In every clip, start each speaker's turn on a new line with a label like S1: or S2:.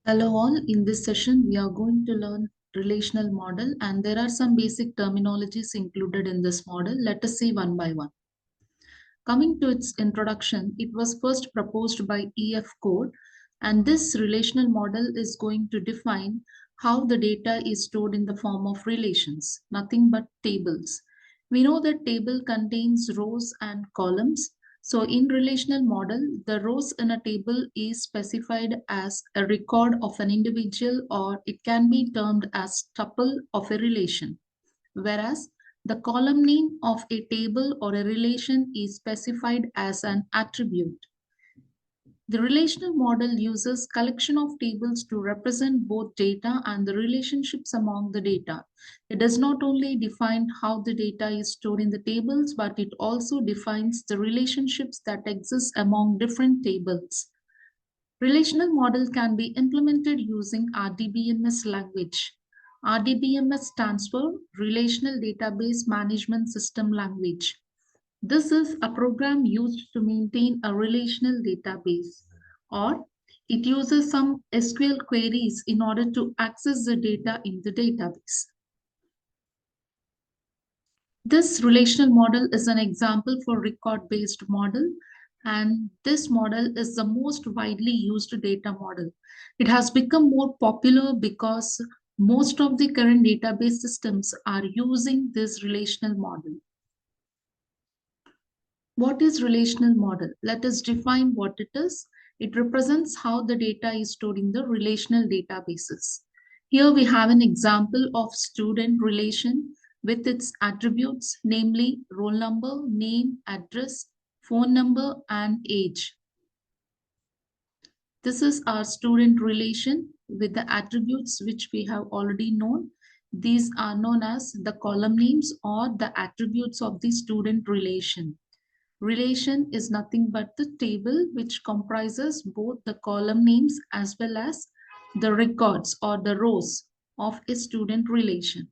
S1: Hello all, in this session we are going to learn relational model and there are some basic terminologies included in this model. Let us see one by one. Coming to its introduction, it was first proposed by E.F. Code and this relational model is going to define how the data is stored in the form of relations, nothing but tables. We know that table contains rows and columns. So in relational model, the rows in a table is specified as a record of an individual or it can be termed as tuple of a relation. Whereas the column name of a table or a relation is specified as an attribute. The relational model uses collection of tables to represent both data and the relationships among the data. It does not only define how the data is stored in the tables, but it also defines the relationships that exist among different tables. Relational model can be implemented using RDBMS language. RDBMS stands for Relational Database Management System Language. This is a program used to maintain a relational database, or it uses some SQL queries in order to access the data in the database. This relational model is an example for record-based model, and this model is the most widely used data model. It has become more popular because most of the current database systems are using this relational model. What is relational model? Let us define what it is. It represents how the data is stored in the relational databases. Here we have an example of student relation with its attributes, namely roll number, name, address, phone number, and age. This is our student relation with the attributes which we have already known. These are known as the column names or the attributes of the student relation. Relation is nothing but the table which comprises both the column names as well as the records or the rows of a student relation.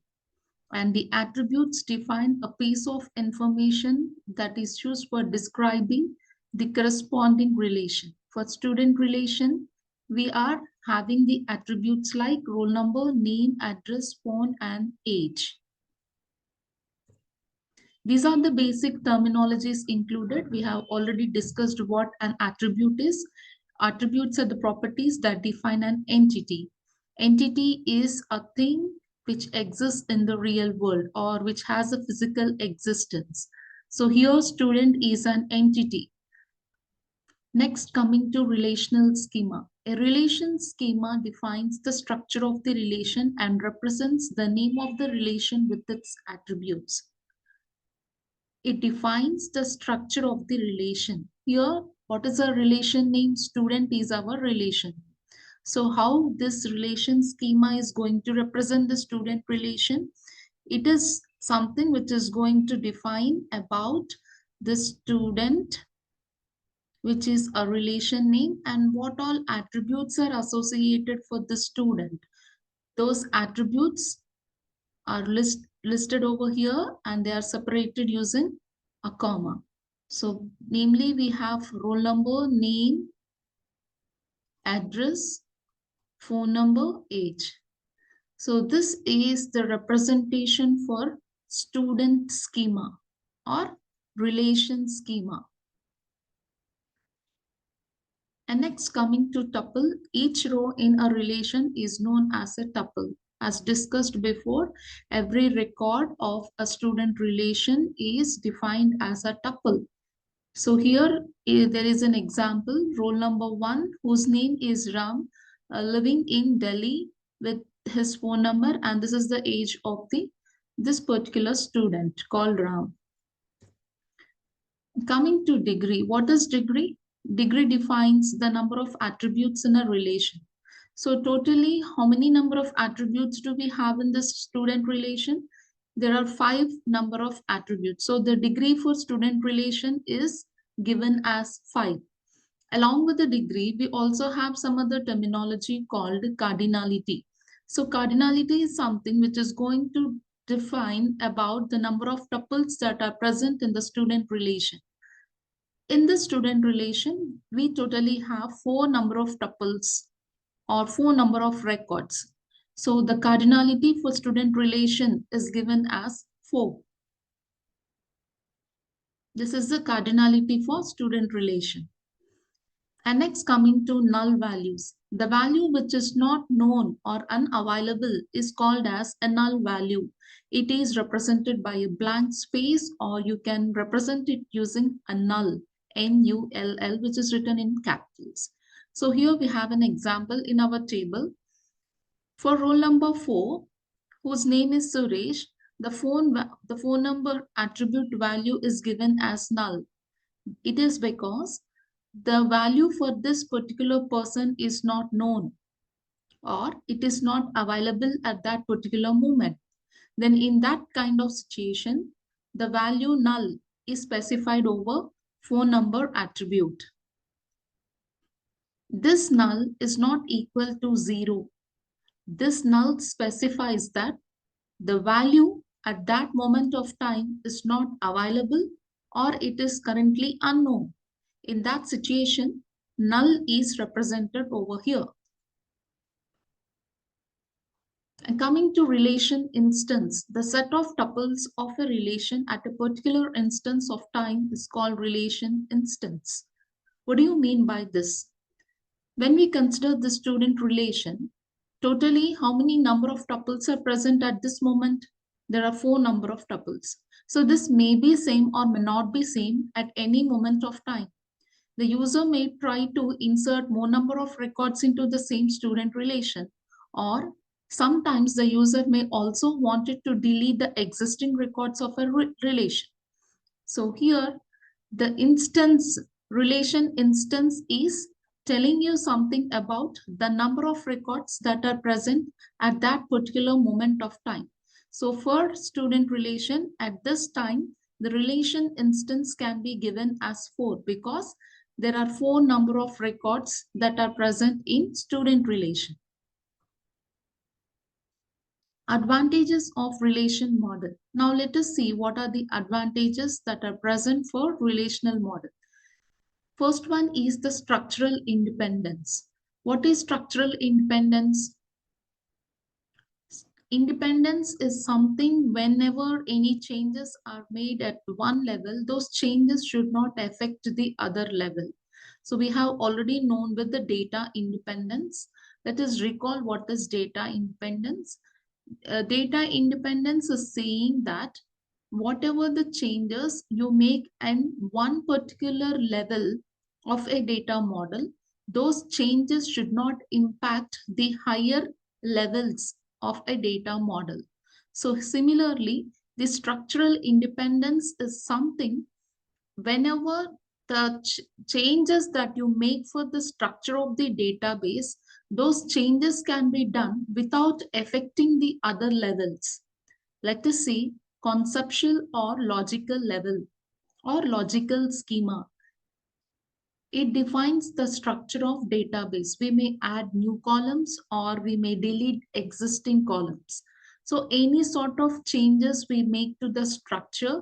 S1: And the attributes define a piece of information that is used for describing the corresponding relation. For student relation, we are having the attributes like roll number, name, address, phone, and age. These are the basic terminologies included. We have already discussed what an attribute is. Attributes are the properties that define an entity. Entity is a thing which exists in the real world or which has a physical existence. So here student is an entity. Next, coming to relational schema. A relation schema defines the structure of the relation and represents the name of the relation with its attributes. It defines the structure of the relation. Here, what is a relation name? Student is our relation. So how this relation schema is going to represent the student relation? It is something which is going to define about the student, which is a relation name, and what all attributes are associated for the student. Those attributes are listed over here and they are separated using a comma. So namely we have roll number, name, address, phone number, age. So this is the representation for student schema or relation schema. And next, coming to tuple, each row in a relation is known as a tuple. As discussed before, every record of a student relation is defined as a tuple. So here there is an example, roll number 1, whose name is Ram, living in Delhi with his phone number, and this is the age of this particular student called Ram. Coming to degree, what is degree? Degree defines the number of attributes in a relation. So totally, how many number of attributes do we have in this student relation? There are 5 number of attributes. So the degree for student relation is given as 5. Along with the degree, we also have some other terminology called cardinality. So cardinality is something which is going to define about the number of tuples that are present in the student relation. In the student relation, we totally have 4 number of tuples. or 4 number of records. So the cardinality for student relation is given as 4. This is the cardinality for student relation. And next, coming to null values. The value which is not known or unavailable is called as a null value. It is represented by a blank space, or you can represent it using a null, N-U-L-L, which is written in capitals. So here we have an example in our table. For roll number 4, whose name is Suresh, the phone number attribute value is given as null. It is because the value for this particular person is not known, or it is not available at that particular moment. Then in that kind of situation, the value null is specified over phone number attribute. This null is not equal to 0. This null specifies that the value at that moment of time is not available, or it is currently unknown. In that situation, null is represented over here. And coming to relation instance, the set of tuples of a relation at a particular instance of time is called relation instance. What do you mean by this? When we consider the student relation, totally how many number of tuples are present at this moment? There are 4 number of tuples. So this may be same or may not be same at any moment of time. The user may try to insert more number of records into the same student relation, or sometimes the user may also want it to delete the existing records of a relation. So here the instance, relation instance is telling you something about the number of records that are present at that particular moment of time. So for student relation at this time, the relation instance can be given as 4 because there are 4 number of records that are present in student relation. Advantages of relation model. Now let us see what are the advantages that are present for relational model. First one is the structural independence. What is structural independence? Independence is something whenever any changes are made at one level, those changes should not affect the other level. So we have already known with the data independence. Let us recall what is data independence. Data independence is saying that whatever the changes you make in one particular level of a data model, those changes should not impact the higher levels of a data model. So similarly, the structural independence is something whenever the changes that you make for the structure of the database, those changes can be done without affecting the other levels. Let us see conceptual or logical level or logical schema. It defines the structure of database. We may add new columns or we may delete existing columns. So any sort of changes we make to the structure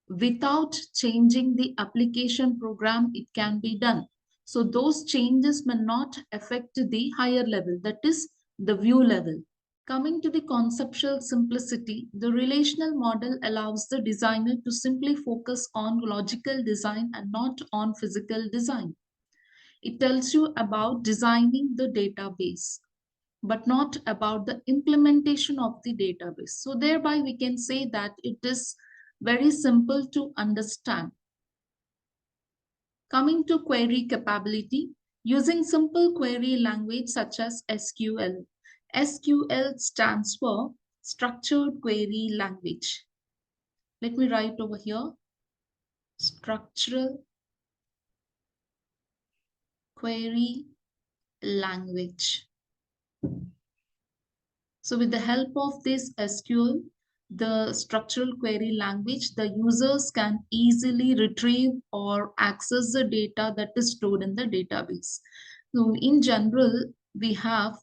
S1: without changing the application program, it can be done. So those changes may not affect the higher level, that is the view level. Coming to the conceptual simplicity, the relational model allows the designer to simply focus on logical design and not on physical design. It tells you about designing the database, but not about the implementation of the database. So thereby we can say that it is very simple to understand. Coming to query capability, using simple query language such as SQL. SQL stands for Structured Query Language. Let me write over here, Structural Query Language. So with the help of this SQL, the structural query language, the users can easily retrieve or access the data that is stored in the database. So in general, we have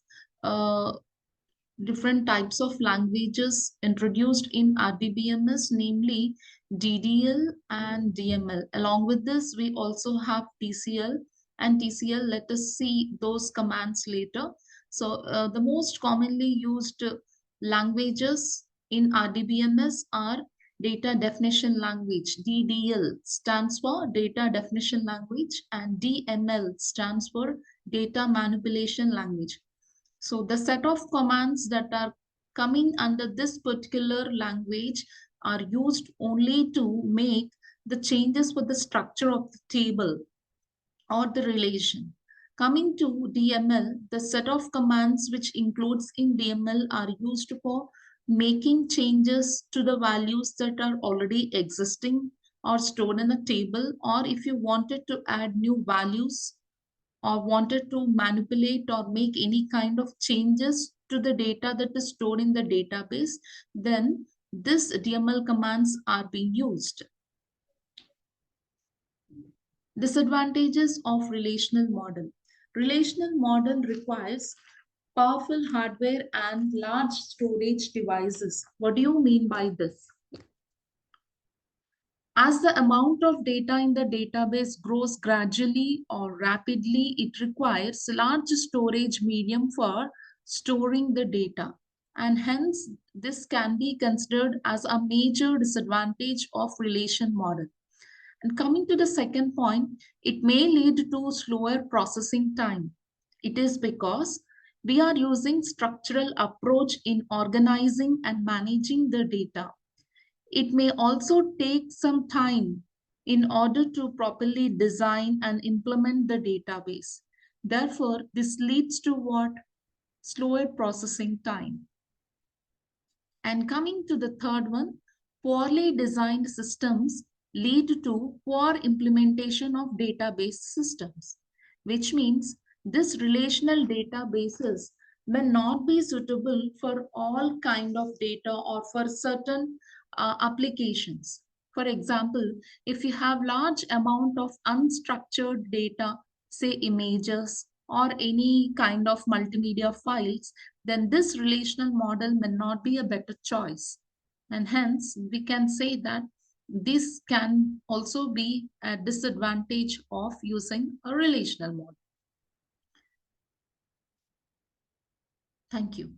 S1: different types of languages introduced in RDBMS, namely DDL and DML. Along with this, we also have TCL, and TCL. Let us see those commands later. So the most commonly used languages in RDBMS are data definition language. DDL stands for data definition language, and DML stands for data manipulation language. So the set of commands that are coming under this particular language are used only to make the changes for the structure of the table or the relation. Coming to DML, the set of commands which includes in DML are used for making changes to the values that are already existing or stored in a table, or if you wanted to add new values or wanted to manipulate or make any kind of changes to the data that is stored in the database, then this DML commands are being used. Disadvantages of relational model. Relational model requires powerful hardware and large storage devices. What do you mean by this? As the amount of data in the database grows gradually or rapidly, it requires large storage medium for storing the data. And hence, this can be considered as a major disadvantage of relation model. And coming to the second point, it may lead to slower processing time. It is because we are using structural approach in organizing and managing the data. It may also take some time in order to properly design and implement the database. Therefore, this leads to what? Slower processing time. And coming to the third one, poorly designed systems lead to poor implementation of database systems, which means this relational databases may not be suitable for all kind of data or for certain applications. For example, if you have large amount of unstructured data, say images or any kind of multimedia files, then this relational model may not be a better choice. And hence, we can say that this can also be a disadvantage of using a relational model. Thank you.